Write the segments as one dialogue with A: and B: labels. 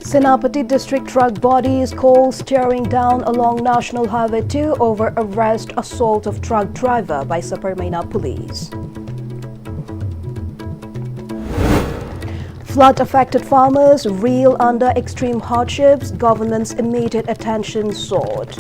A: Senapati District Truck Body is called steering down along National Highway 2 over arrest assault of truck driver by Saparmaina Police. Flood-affected farmers reel under extreme hardships. Government's immediate attention sought.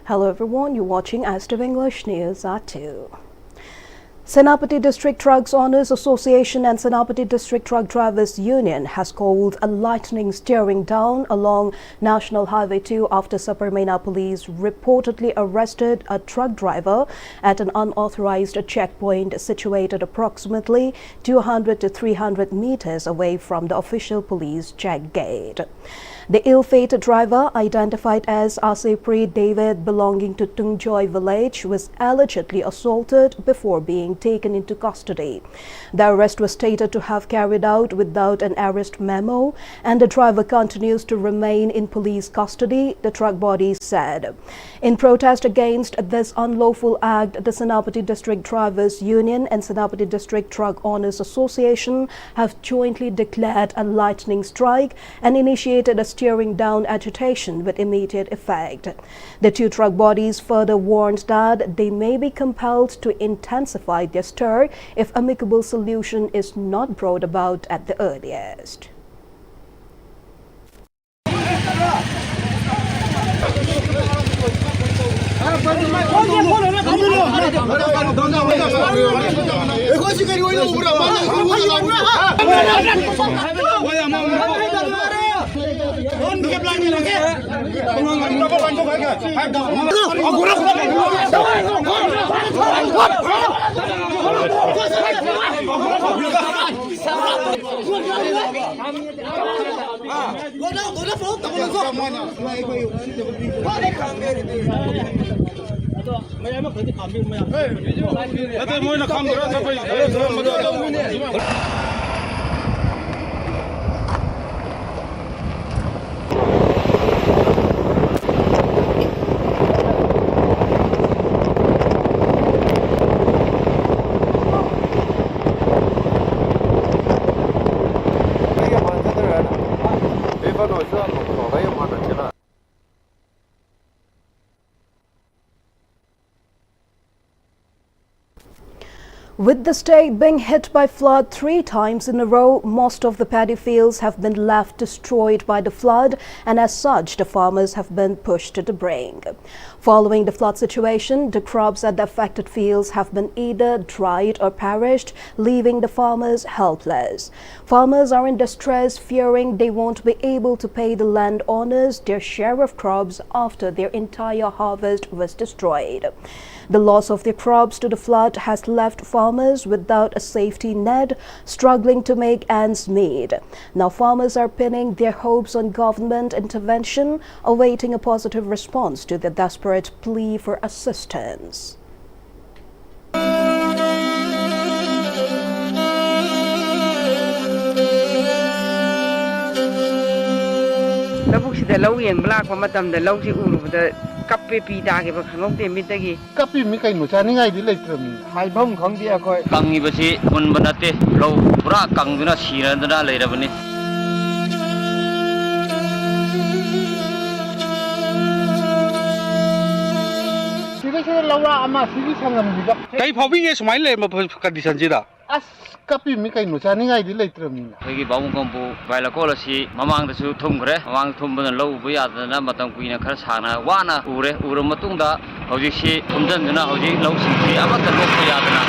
A: Hello everyone, you're watching Ist English News at 2. Senapati District Trucks Owners Association and Senapati District Truck Drivers Union has called a lightning steering down along National Highway 2 after Saparmaina Police reportedly arrested a truck driver at an unauthorized checkpoint situated approximately 200 to 300 meters away from the official police check gate. The ill-fated driver, identified as Asepri David belonging to Tungjoy village, was allegedly assaulted before being taken into custody. The arrest was stated to have carried out without an arrest memo, and the driver continues to remain in police custody, the truck body said. In protest against this unlawful act, the Senapati District Drivers Union and Senapati District Truck Owners Association have jointly declared a lightning strike and initiated a steering down agitation with immediate effect. The two truck bodies further warned that they may be compelled to intensify their stir if amicable solution is not brought about at the earliest. With the state being hit by flood 3 times in a row, most of the paddy fields have been left destroyed by the flood, and as such, the farmers have been pushed to the brink. Following the flood situation, the crops at the affected fields have been either dried or perished, leaving the farmers helpless. Farmers are in distress, fearing they won't be able to pay the landowners their share of crops after their entire harvest was destroyed. The loss of their crops to the flood has left farmers without a safety net, struggling to make ends meet. Now farmers are pinning their hopes on government intervention, awaiting a positive response to their desperate plea for assistance.
B: Kapi pita ke ba khangok te mit gi kapi mi kai nu cha ni ngai di leitrami hai bom khang dia khoi kangi basi mun banate lo pura kang duna sira duna leirabani sira sira lawa ama sigi sangam di ba kai phobi nge smile le ma condition ji da as kapi mi kai nu cha ni ngai di leitrami gi bawung kombu baila kola si mamang da su thum gre mamang thum ban lo bu ya da na matam kuina khar sana wana ure matung da hoji si thumjan duna hoji lo si si amata lo bu ya da na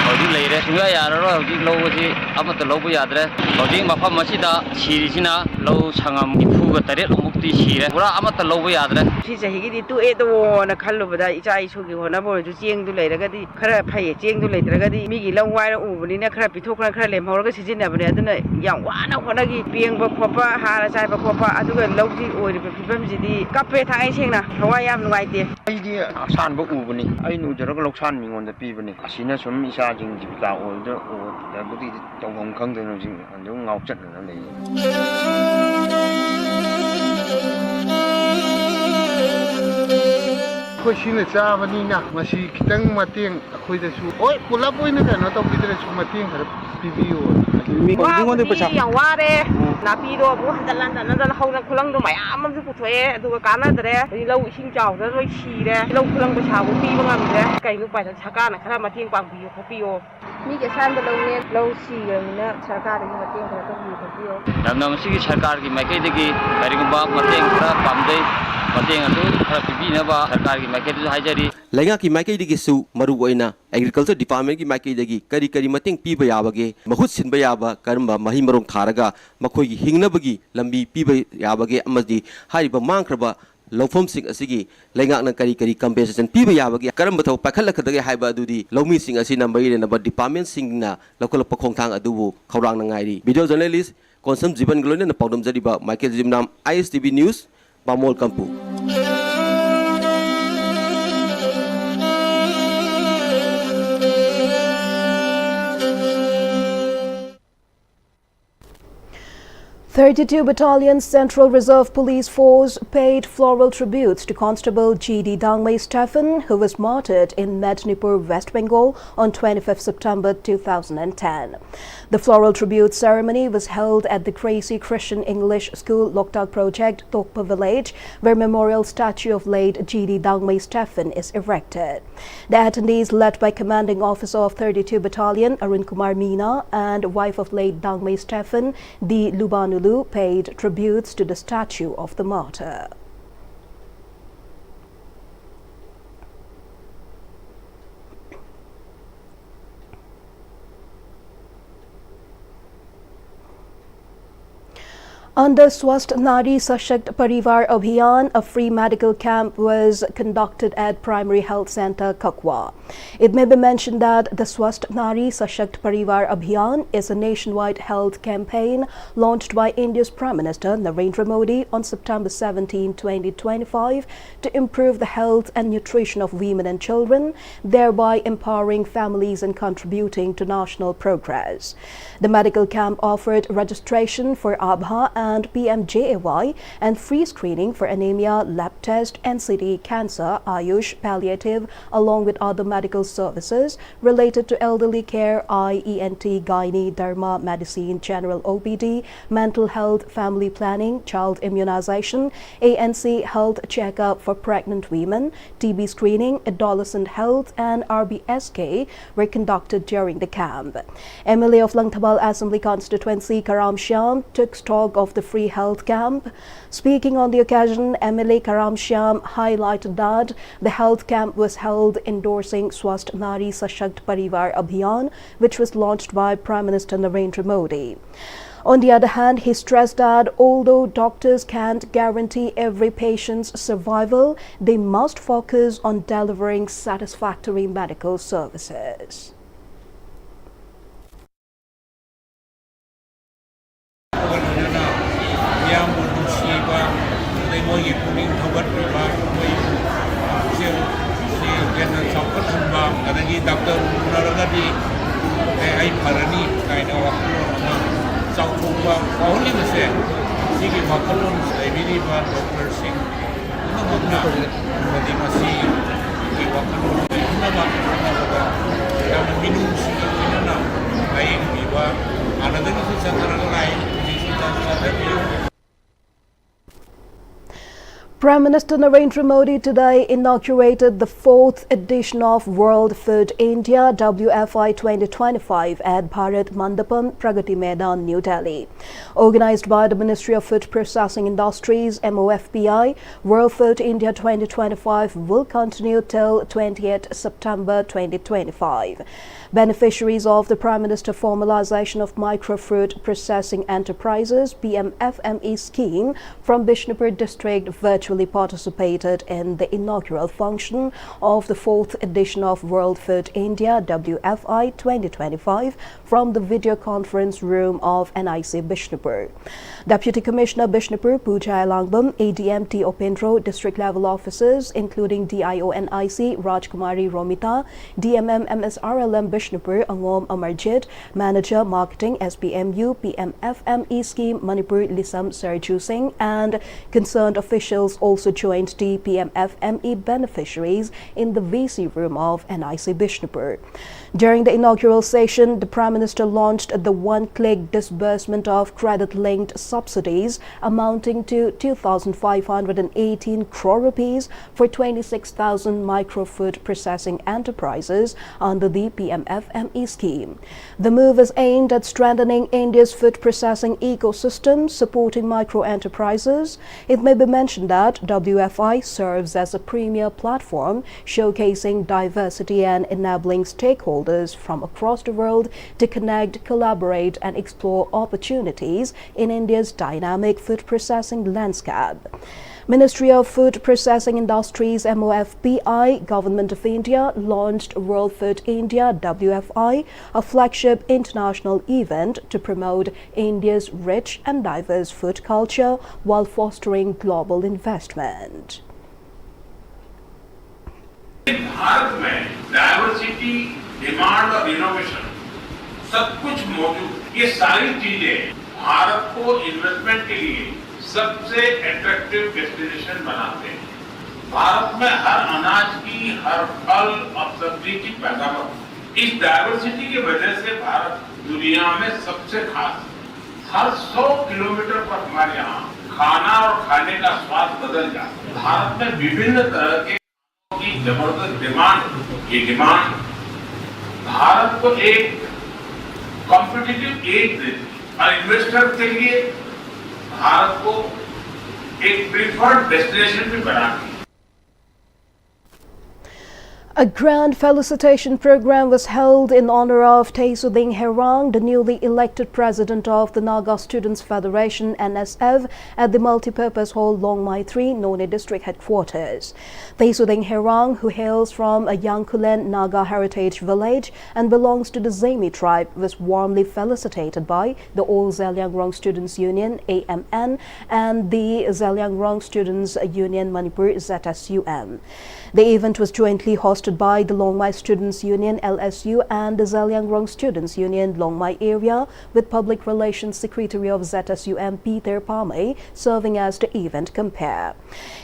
B: hoji leire suya ya ro hoji lo ji amata lo bu ya da hoji mafam masi da siri sina lo sangam ifu ga tare lo mukti T ꯁꯤꯔꯦ ꯄꯨꯔꯥ ꯑꯃꯠꯇ ꯂꯧꯕ ꯌꯥꯗ꯭ꯔꯦ
C: ꯁꯤ ꯆꯍꯤꯒꯤꯗꯤ ꯇꯣꯛꯑꯦꯗꯣꯅ ꯈꯜꯂꯨꯕꯗ ꯏꯆꯥ ꯏꯁꯨꯒꯤ ꯍꯣꯠꯅꯕ ꯑꯣꯏꯔꯁꯨ ꯆꯦꯡꯗꯨ ꯂꯩꯔꯒꯗꯤ ꯈꯔ ꯐꯩ ꯆꯦꯡꯗꯨ ꯂꯩꯇ꯭ꯔꯒꯗꯤ ꯃꯤꯒꯤ ꯂꯧ ꯋꯥꯏꯔ ꯎꯕꯅꯤꯅ ꯈꯔ ꯄꯤꯊꯣꯛꯈ꯭ꯔ ꯈꯔ ꯂꯦꯝꯍꯧꯔꯒ ꯁꯤꯖꯤꯟꯅꯕꯅꯦ ꯑꯗꯨꯅ ꯌꯥꯝ ꯋꯥꯅ ꯍꯣꯠꯅꯈꯤ ꯄꯦꯡꯕ ꯈꯣꯠꯄ ꯍꯥꯔ ꯆꯥꯏꯕ ꯈꯣꯠꯄ ꯑꯗꯨꯒ ꯂꯧꯁꯤ ꯑꯣꯏꯔꯤꯕ ꯐꯤꯕꯝꯁꯤꯗꯤ ꯀꯞꯄꯦ ꯊꯥꯏ ꯁꯦꯡꯅ ꯊꯋꯥꯏ ꯌꯥꯝ ꯅꯨꯡꯉꯥꯏꯇꯦ
D: ꯑꯩꯗꯤ ꯑꯁꯥꯟꯕ ꯎꯕꯅꯤ ꯑꯩꯅ ꯎꯖꯔꯒ ꯂꯧꯁꯥꯟ ꯃꯤꯉꯣꯟꯗ ꯄꯤꯕꯅꯤ ꯑꯁꯤꯅ ꯁꯨꯝ ꯏꯆꯥꯁꯤꯡ ꯖꯤꯕꯤꯀꯥ ꯑꯣꯏꯕꯗꯕꯨꯗꯤ ꯇꯧꯐꯝ ꯈꯪꯗꯅ ꯍꯧꯖꯤꯛ ꯑꯗꯨꯝ ꯉꯥꯎꯆꯠꯅꯅ ꯂꯩꯌꯦ
E: ꯑꯩꯈꯣꯏ ꯁꯤꯅ ꯆꯥꯕꯅꯤꯅ ꯃꯁꯤ ꯈꯤꯇꯪ ꯃꯇꯦꯡ ꯑꯩꯈꯣꯏꯗꯁꯨ ꯍꯣꯏ ꯄꯨꯂꯞ ꯑꯣꯏꯅ ꯀꯩꯅꯣ ꯇꯧꯕꯤꯗ꯭ꯔꯁꯨ ꯃꯇꯦꯡ ꯈꯔ ꯄꯤꯕꯤꯌꯨ
C: ꯋꯥꯕꯨꯗꯤ ꯌꯥꯝ ꯋꯥꯔꯦ ꯅꯥꯄꯤꯗꯣ ꯑꯃꯨꯛ ꯍꯟꯖꯤꯟ ꯍꯧꯅ ꯈꯨꯂꯪꯗꯣ ꯃꯌꯥꯝ ꯑꯃꯁꯨ ꯄꯨꯊꯣꯛꯑꯦ ꯑꯗꯨꯒ ꯀꯥꯟꯅꯗ꯭ꯔꯦ ꯂꯧ ꯏꯁꯤꯡ ꯆꯥꯎꯗꯅ ꯂꯣꯏ ꯁꯤꯔꯦ ꯂꯧ ꯈꯨꯂꯪ ꯄꯩꯁꯥꯕꯨ ꯄꯤꯕ ꯉꯝꯗ꯭ꯔꯦ ꯀꯩꯅꯣ ꯎꯄꯥꯏ ꯁꯔꯀꯥꯔꯅ ꯈꯔ ꯃꯇꯦꯡ ꯄꯥꯡꯕꯤꯌꯣ ꯈꯣꯠꯄꯤꯌꯣ ꯃꯤꯒꯤ ꯑꯁꯥꯟꯕ ꯂꯧꯅꯦ ꯂꯧ ꯁꯤꯈ꯭ꯔꯕꯅꯤꯅ ꯁꯔꯀꯥꯔꯗꯒꯤ ꯃꯇꯦꯡ ꯈꯔ ꯇꯧꯕꯤꯌꯣ ꯈꯣꯠꯄꯤꯌꯣ
B: ꯌꯥꯝꯅ ꯃꯁꯤꯒꯤ ꯁꯔꯀꯥꯔꯒꯤ ꯃꯥꯏꯀꯩꯗꯒꯤ ꯀꯔꯤꯒꯨꯝꯕ ꯃꯇꯦꯡ ꯈꯔ ꯄꯥꯝꯖꯩ ꯃꯇꯦꯡ ꯑꯗꯨ ꯈꯔ ꯄꯤꯕꯤꯅꯕ ꯁꯔꯀꯥꯔꯒꯤ ꯃꯥꯏꯀꯩꯗꯁꯨ ꯍꯥꯏꯖꯔꯤ
F: ꯂꯩꯉꯥꯛꯀꯤ ꯃꯥꯏꯀꯩꯗꯒꯤꯁꯨ ꯃꯔꯨꯑꯣꯏꯅ ꯑꯦꯒ꯭ꯔꯤꯀꯜꯆꯔ ꯗꯤꯄꯥꯔꯠꯃꯦꯟꯠꯀꯤ ꯃꯥꯏꯀꯩꯗꯒꯤ ꯀꯔꯤ ꯃꯇꯦꯡ ꯄꯤꯕ ꯌꯥꯕꯒꯦ ꯃꯍꯨꯠ ꯁꯤꯟꯕ ꯌꯥꯕ ꯀꯔꯝꯕ ꯃꯍꯩ ꯃꯔꯣꯡ ꯊꯥꯔꯒ ꯃꯈꯣꯏꯒꯤ ꯍꯤꯡꯅꯕꯒꯤ ꯂꯝꯕꯤ ꯄꯤꯕ ꯌꯥꯕꯒꯦ ꯑꯃꯗꯤ ꯍꯥꯏꯔꯤꯕ ꯃꯥꯡꯈ꯭ꯔꯕ ꯂꯧꯐꯝꯁꯤꯡ ꯑꯁꯤꯒꯤ ꯂꯩꯉꯥꯛꯅ ꯀꯔꯤ ꯀꯝꯄꯦꯟꯁꯦꯁꯟ ꯄꯤꯕ ꯌꯥꯕꯒꯦ ꯀꯔꯝꯕ ꯊꯕꯛ ꯄꯥꯏꯈꯠꯂꯛꯀꯗꯒꯦ ꯍꯥꯏꯕ ꯑꯗꯨꯗꯤ ꯂꯧꯃꯤꯁꯤꯡ ꯑꯁꯤꯅ ꯃꯔꯤ ꯂꯩꯅꯕ ꯗꯤꯄꯥꯔꯠꯃꯦꯟꯠꯁꯤꯡꯅ ꯂꯧꯈꯠꯂꯛꯄ ꯈꯣꯡꯊꯥꯡ ꯑꯗꯨꯕꯨ ꯈꯧꯔꯥꯡꯅ ꯉꯥꯏꯔꯤ ꯚꯤꯗꯤꯑꯣ ꯖꯔꯅꯦꯂꯤꯁ ꯀꯣꯟꯁꯝ ꯖꯤꯕꯟꯒ ꯂꯣꯏꯅꯅ ꯄꯥꯎꯗꯝꯖꯔꯤꯕ ꯃꯥꯏꯀꯦꯜ ꯖꯤꯝꯅꯥꯝ ISTV ꯅ꯭ꯌꯨꯁ ꯕꯥꯃꯣꯜ ꯀꯝꯄꯨ
A: 32 Battalion Central Reserve Police Force paid floral tributes to Constable G.D. Dangmei Stephen, who was martyred in Mednipur, West Bengal on 25 September 2010. The floral tribute ceremony was held at the Crazy Christian English School Loktak Project, Tokpa Village, where memorial statue of late G.D. Dangmei Stephen is erected. The attendees, led by Commanding Officer of 32 Battalion, Arun Kumar Meena, and wife of late Dangmei Stephen, D. Lubanulu, paid tributes to the statue of the martyr. Under Swasth Nari Sashakt Parivar Abhiyan, a free medical camp was conducted at Primary Health Center, Kakwa. It may be mentioned that the Swasth Nari Sashakt Parivar Abhiyan is a nationwide health campaign launched by India's Prime Minister Narendra Modi on September 17, 2025 to improve the health and nutrition of women and children, thereby empowering families and contributing to national progress. The medical camp offered registration for ABHA and PMJAY and free screening for anemia, lab test, NCD, cancer, Ayush, palliative, along with other medical services related to elderly care, eye, ENT, gynae, derma, medicine, general OPD, mental health, family planning, child immunization, ANC health checkup for pregnant women, TB screening, adolescent health, and RBSK were conducted during the camp. MLA of Langtabal Assembly Constituency Karam Shyam took stock of the free health camp. Speaking on the occasion, MLA Karam Shyam highlighted that the health camp was held endorsing Swasth Nari Sashakt Parivar Abhiyan, which was launched by Prime Minister Narendra Modi. On the other hand, he stressed that although doctors can't guarantee every patient's survival, they must focus on delivering satisfactory medical services. Prime Minister Narendra Modi today inaugurated the 4th edition of World Food India WFI 2025 at Bharat Mandapam, Pragati Maidan, New Delhi. Organized by the Ministry of Food Processing Industries (MOFPI), World Food India 2025 will continue till 28 September 2025. Beneficiaries of the Prime Minister Formalization of Micro Food Processing Enterprises (Pm-Istv) scheme from Bishnupur district virtually participated in the inaugural function of the 4th edition of World Food India WFI 2025 from the video conference room of NIC Bishnupur. Deputy Commissioner Bishnupur Pooja Langbam, ADMT Opendro, district level officers including DIO NIC Rajkumari Romita, DMM MSRLM Bishnupur Angom Amarjit, Manager Marketing SPMU PMFME Scheme Manipur Lisam Serju Singh, and concerned officials also joined the PMFME beneficiaries in the VC room of NIC Bishnupur. During the inaugural session, the Prime Minister launched the one-click disbursement of credit-linked subsidies amounting to 2,518 crore rupees for 26,000 micro-food processing enterprises under the PMFME scheme. The move is aimed at strengthening India's food processing ecosystem, supporting micro-enterprises. It may be mentioned that WFI serves as a premier platform showcasing diversity and enabling stakeholders from across the world to connect, collaborate and explore opportunities in India's dynamic food processing landscape. Ministry of Food Processing Industries MOFPI, Government of India launched World Food India WFI, a flagship international event to promote India's rich and diverse food culture while fostering global investment.
G: Bharat में diversity, demand और innovation सब कुछ मौजूद, ये सारी चीजें भारत को investment के लिए सबसे अट्रैक्टिव डेस्टिनेशन बनाते हैं। भारत में हर अनाज की, हर फल और सब्जी की पैदावार, इस डाइवर्सिटी की वजह से भारत दुनिया में सबसे खास है। हर 100 किलोमीटर पर हमारे यहाँ खाना और खाने का स्वाद बदल जाता है। भारत में विभिन्न तरह के की जबरदस्त डिमांड, ये डिमांड भारत को एक कॉम्पिटिटिव एज देती और इन्वेस्टर के लिए भारत को एक प्रीफर्ड डेस्टिनेशन भी बनाती है।
A: A grand felicitation program was held in honor of Taisuding Herang, the newly elected president of the Naga Students Federation (NSF), at the multipurpose hall Longmai 3, None district headquarters. Taisuding Herang, who hails from a Yangkulen Naga heritage village and belongs to the Zemi tribe, was warmly felicitated by the All Zeliangrong Students Union (AMN) and the Zeliangrong Students Union Manipur (ZSUM). The event was jointly hosted by the Longmai Students Union (LSU) and the Zeliangrong Students Union Longmai area, with Public Relations Secretary of ZSUM Peter Pame serving as the event compare.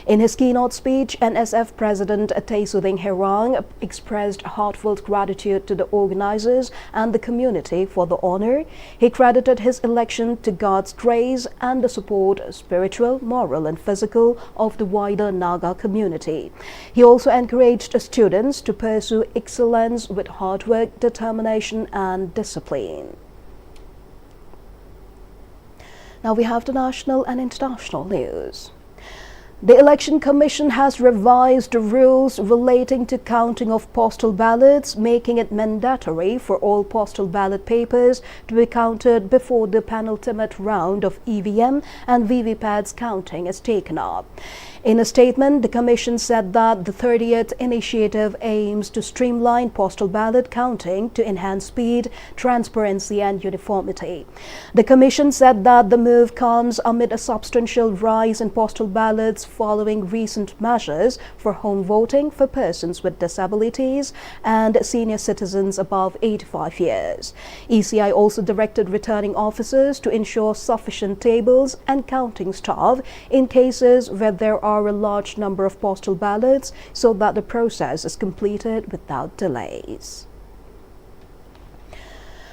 A: In his keynote speech, NSF President Taisuding Herang expressed heartfelt gratitude to the organizers and the community for the honor. He credited his election to God's grace and the support, spiritual, moral and physical, of the wider Naga community. He also encouraged students to pursue excellence with hard work, determination and discipline. Now we have the national and international news. The Election Commission has revised the rules relating to counting of postal ballots, making it mandatory for all postal ballot papers to be counted before the penultimate round of EVM and VVPAT's counting is taken up. In a statement, the Commission said that the 30th initiative aims to streamline postal ballot counting to enhance speed, transparency and uniformity. The Commission said that the move comes amid a substantial rise in postal ballots following recent measures for home voting for persons with disabilities and senior citizens above 85 years. ECI also directed returning officers to ensure sufficient tables and counting staff in cases where there are a large number of postal ballots, so that the process is completed without delays.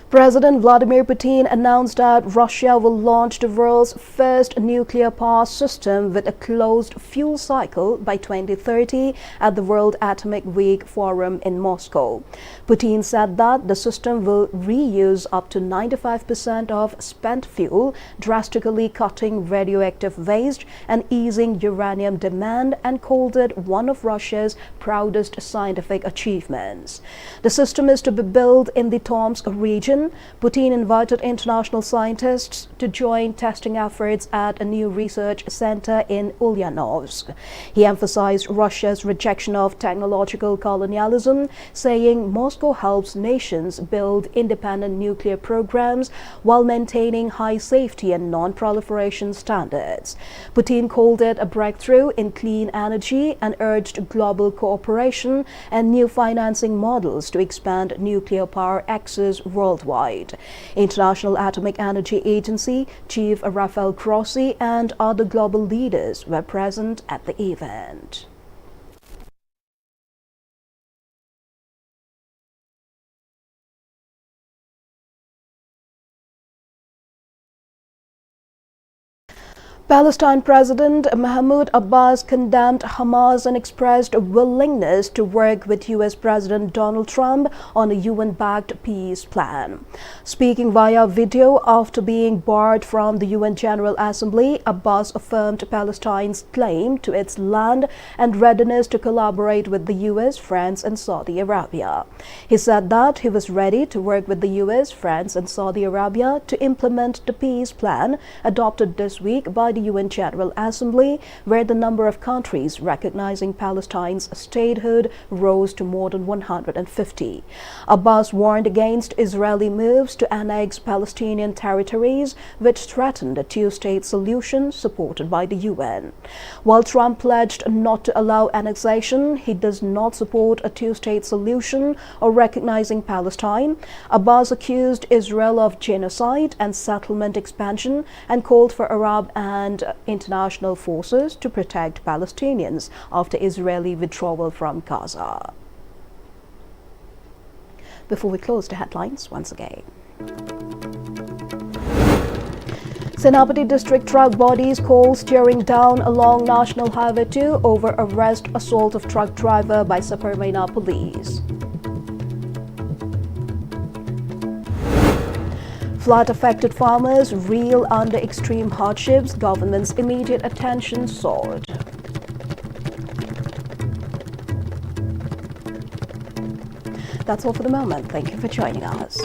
A: President Vladimir Putin announced that Russia will launch the world's first nuclear power system with a closed fuel cycle by 2030 at the World Atomic Week Forum in Moscow. Putin said that the system will reuse up to 95% of spent fuel, drastically cutting radioactive waste and easing uranium demand, and called it one of Russia's proudest scientific achievements. The system is to be built in the Tomsk region. Putin invited international scientists to join testing efforts at a new research center in Ulyanovsk. He emphasized Russia's rejection of technological colonialism, saying Moscow helps nations build independent nuclear programs while maintaining high safety and non-proliferation standards. Putin called it a breakthrough in clean energy and urged global cooperation and new financing models to expand nuclear power access worldwide. International Atomic Energy Agency Chief Rafael Grossi and other global leaders were present at the event. Palestine President Mahmoud Abbas condemned Hamas and expressed a willingness to work with U.S. President Donald Trump on a UN-backed peace plan. Speaking via video after being barred from the UN General Assembly, Abbas affirmed Palestine's claim to its land and readiness to collaborate with the U.S., France, and Saudi Arabia. He said that he was ready to work with the U.S., France, and Saudi Arabia to implement the peace plan adopted this week by the UN General Assembly, where the number of countries recognizing Palestine's statehood rose to more than 150. Abbas warned against Israeli moves to annex Palestinian territories, which threatened a two-state solution supported by the UN. While Trump pledged not to allow annexation, he does not support a two-state solution or recognizing Palestine. Abbas accused Israel of genocide and settlement expansion and called for Arab and international forces to protect Palestinians after Israeli withdrawal from Gaza. Before we close, the headlines once again. Senapati District truck bodies call steering down along National Highway 2 over arrest assault of truck driver by Saparmaina police. Flood-affected farmers reel under extreme hardships, government's immediate attention sought. That's all for the moment. Thank you for joining us.